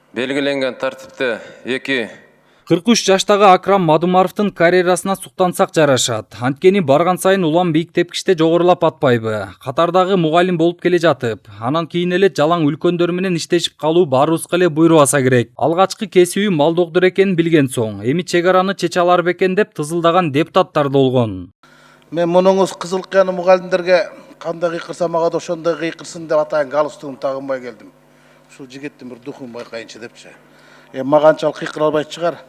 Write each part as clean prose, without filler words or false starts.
Белгіленген тәртіпте 43 жаштагы Акрам Мадумаровдун карьерасына суктансак жарашат. Анткени барган сайын улам бийик тепкичте жогорулап атпайбы. Катардагы мугалим болуп келе жатып, анан кийин эле жалаң үлкөндөр менен иштешип калуу баарыбызга эле буйрубаса керек. Алгачкы кесиби мал доктор экенин билген соң, эми чек араны чече алар бекен деп тызылдаган депутаттар да болгон. Мен мунуңуз кызыл кыяны мугалимдерге кандай кыйкырсам ага да ошондой кыйкырсын деп атайын галстугун тагынбай келдим. Ушул жигиттин бир духун байкайынчы депчи. Маганчалык кыйкыра албайт чыгар.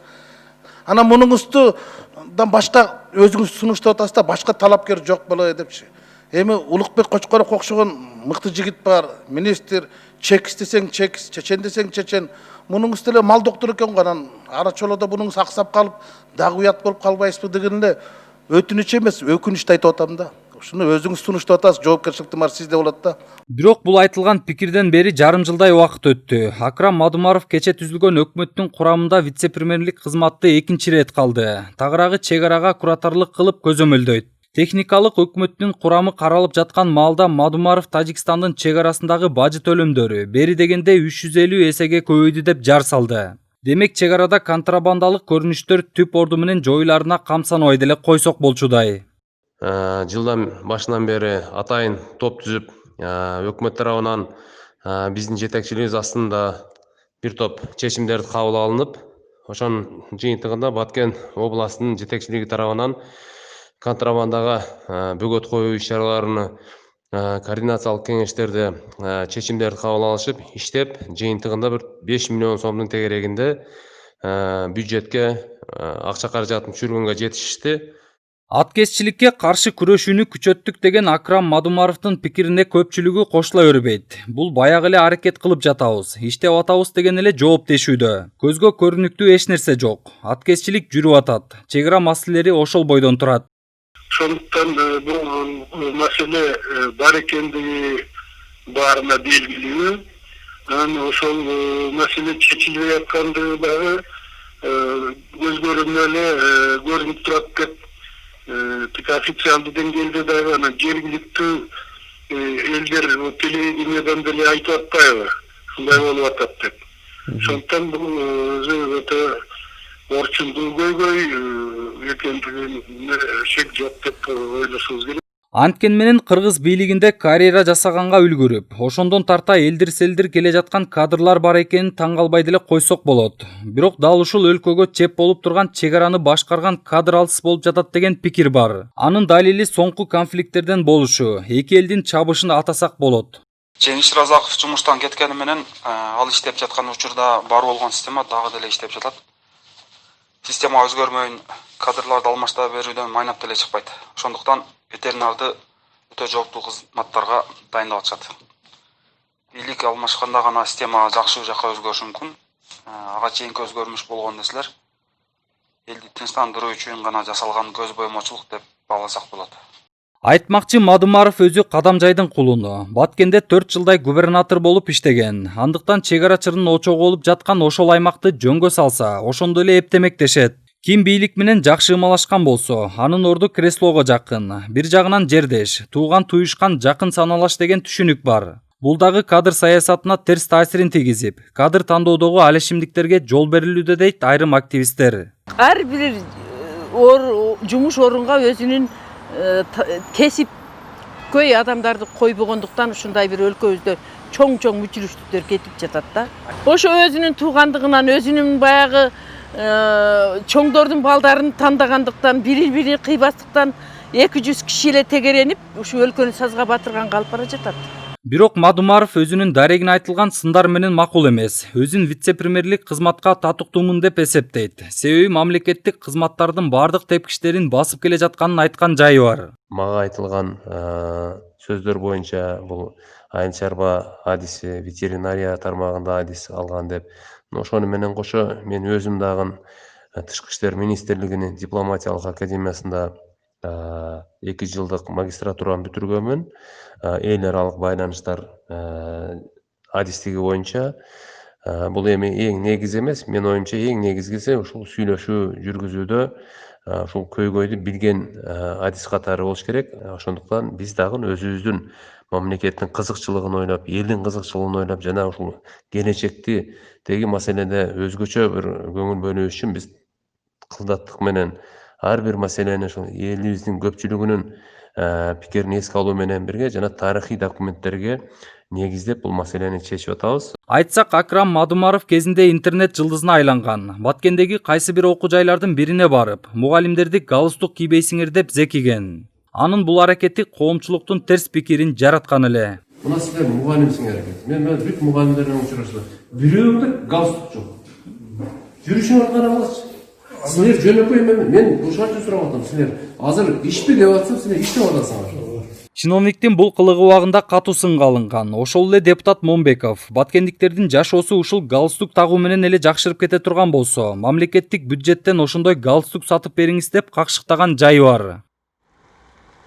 Анан мунуңуздан башка өзүңүз сунуштап атасыз да башка талапкер жок болобу депчи. Эми Улукбек Кочкоров окшогон мыкты жигит бар, министр, чекис десең чекис, чечен десең чечен. Мунуңуз деле мал доктор экен го, анан ара чолоодо мунуңуз аксап калып, дагы уят болуп калбайсызбы деген эле өтүнүч эмес, өкүнүчтү айтып атам да. Ушуну өзүңүз сунуштап атасыз, жоопкерчиликти бар сизде болот да. Бирок бул айтылган пикирден бери жарым жылдай убакыт өттү. Акрам Мадумаров кече түзүлгөн өкмөттүн курамында вице-премьерлик кызматты экинчи ирет калды. Тагыраагы чек арага куратарлык кылып көзөмөлдөйт. Техникалык өкмөттүн курамы каралып жаткан маалда Мадумаров Тажикстандын чек арасындагы бажы төлөмдөрү бери дегенде 350 эсеге көбөйдү деп жар салды. Демек чек арада контрабандалык көрүнүштөр түп орду менен жоюларына камсанбай деле койсок болчудай. Жылдан башынан бери атайын топ түзүп, өкмөт тарабынан биздин жетекчилигибиз астында бир топ чечимдер кабыл алынып, ошонун жыйынтыгында Баткен областынын жетекчилиги тарабынан контрабандага бөгөт коюу иш-чараларыны координациялык кеңештерде чечимдерди кабыл алышып, иштеп, жыйынтыгында бир 5 миллион сомдун тегерегинде бюджетке акча каражатын түшүргөнгө жетишишти. Аткезчиликке каршы күрөшүүнү күчөттүк деген Акрам Мадумаровдун пикирине көпчүлүгү кошула бербейт. Бул баягы эле аракет кылып жатабыз, иштеп атабыз деген эле жооп дешүүдө. Көзгө көрүнүктүү эч нерсе жок. Аткезчилик жүрүп атат. Чек ара маселелери ошол бойдон турат. Ошондуктан бул маселе бар экендиги баарына белгилүү. Анан ошол маселе чечилбей аткандыгы дагы көз көрүнүп эле көрүнүп турат деп официалдуу деңгээлде дагы анан жергиликтүү элдер телевидениеден деле айтып атпайбы, ушундай болуп атат деп. Ошондуктан бул өзү өтө орчундуу көйгөй экендигине шек жок деп ойлошубуз керек. Анткен менен кыргыз бийлигинде карьера жасаганга үлгүрүп, ошондон тарта элдир-селдир келе жаткан кадрлар бар экенин таң калбай деле койсок болот. Бирок дал ушул өлкөгө чеп болуп турган чек араны башкарган кадр алыс болуп жатат деген пикир бар. Анын далили соңку конфликттерден болушу, эки элдин чабышын атасак болот. Жеңиш Разаков жумуштан кеткени менен ал иштеп жаткан учурда бар болгон система дагы деле иштеп жатат. Система өзгөрмөйүн кадрларды алмашта берүүдөн майнап деле чыкпайт. Ошондуктан ветеринарды өтө жооптуу кызматтарга дайындап атышат. Бийлик алмашканда гана система жакшы жакка өзгөрүшү мүмкүн. Ага чейинки өзгөрмүш болгон нерселер элди тынчтандыруу үчүн гана жасалган көз боемочулук деп бааласак болот. Айтмакчы Мадумаров өзү Кадамжайдын кулуну. Баткенде 4 жылдай губернатор болуп иштеген. Андыктан чек арачынын очогу болуп жаткан ошол аймакты жөнгө салса, ошондой эле эптемектешет. Ким бийлик менен жакшы ымалашкан болсо, анын орду креслого жакын. Бир жагынан жердеш, тууган туюшкан жакын саналаш деген түшүнүк бар. Бул дагы кадр саясатына терс таасирин тийгизип, кадр тандоодогу алешимдиктерге жол берилүүдө дейт айрым активисттер. Ар бир жумуш орунга өзүнүн кесипкөй адамдарды койбогондуктан ушундай бир өлкөбүздө чоң мүчүлүштүктөр кетип жатат да. Ошо өзүнүн туугандыгынан, өзүнүн баягы чоңдордун балдарын тандагандыктан, бири-бири кыйбастыктан 200 киши эле тегеренип, ушу өлкөнү сазга батырганга алып бара жатат. Бирок Мадумаров өзүнүн дарегине айтылган сындар менен макул эмес. Өзүн вице-премьерлик кызматка татыктуумун деп эсептейт. Себеби мамлекеттик кызматтардын бардык тепкичтерин басып келе жатканын айткан жайы бар. Мага айтылган сөздөр боюнча бул айыл чарба адиси, ветеринария тармагында адис алган деп. Ошону менен кошо мен өзүм дагы Тышкы иштер министрлигинин дипломатиялык академиясында 2 жылдык магистратураны бүтүргөнмүн. Эл аралык байланыштар адистиги боюнча. Бул эми эң негиз эмес, мен оюмча эң негизгиси ушул сүйлөшүү жүргүзүүдө ушул көйгөйдү билген адис катары болуш керек. Ошондуктан биз дагы өзүбүздүн мамлекеттин кызыкчылыгын ойлоп, элдин кызыкчылыгын ойлоп, жана ушул келечекти теги маселеде өзгөчө бир көңүл бөлүү үчүн биз кылдаттык менен ар бир маселени ушул элибиздин көпчүлүгүнүн пикирин эске алуу менен бирге жана тарыхый документтерге негиздеп бул маселени чечип атабыз. Айтсак, Акрам Мадумаров кезинде интернет жылдызына айланган. Баткендеги кайсы бир окуу жайлардын бирине барып, мугалимдерди галстук кийбейсиңер деп зекиген. Анын бул аракети коомчулуктун терс пикирин жараткан эле. Мына силер мугалимсиңер экен. Мен бүт мугалимдер менен учураштым. Бирөөңдө галстук жок. Жүрүшүңөрдү караңызчы. Силер жөнөкөй мен ушул үчүн сурап атам. Силер азыр ишпи деп атсам, силер иштеп атасыңар. Чиновниктин бул кылыгы убагында катуу сынга алынган. Ошол эле депутат Момбеков баткендиктердин жашоосу ушул галстук тагуу менен эле жакшырып кете турган болсо, мамлекеттик бюджеттен ошондой галстук сатып бериңиз деп какшыктаган жайы бар.